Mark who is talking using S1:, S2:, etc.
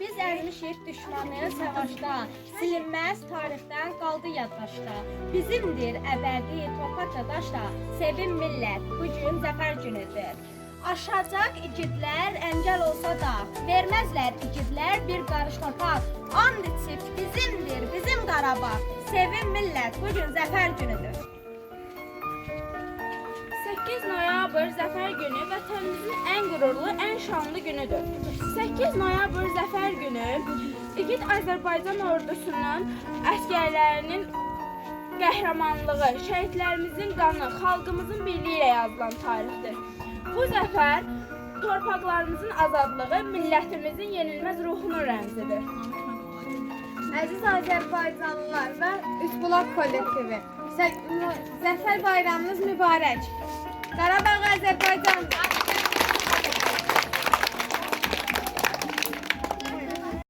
S1: Biz əzmişik düşmanı savaşda, silinməz tarixdən qaldı yaddaşda. Bizimdir əbədi torpaq daşda, sevin millət, bugün zəfər günüdür. Aşacaq igidlər əngəl olsa da, verməzlər igidlər bir qarış torpaq. And içib bizimdir, bizim Qarabağ, sevin millət, bugün zəfər günüdür.
S2: 8 noyabr Zəfər günü vətənimizin ən qürurlu, ən şanlı günüdür. 8 noyabr Zəfər günü İgid Azərbaycan ordusunun əsgərlərinin qəhrəmanlığı, şəhidlərimizin qanı, xalqımızın birliyi ilə yazılan tarixdir. Bu zəfər torpaqlarımızın azadlığı, millətimizin yenilməz ruhunun rəmzidir.
S3: Əziz Azərbaycanlılar və Üsbulaq kollektivi, Zəfər bayramınız mübarək. Qarabağ Azərbaycandır.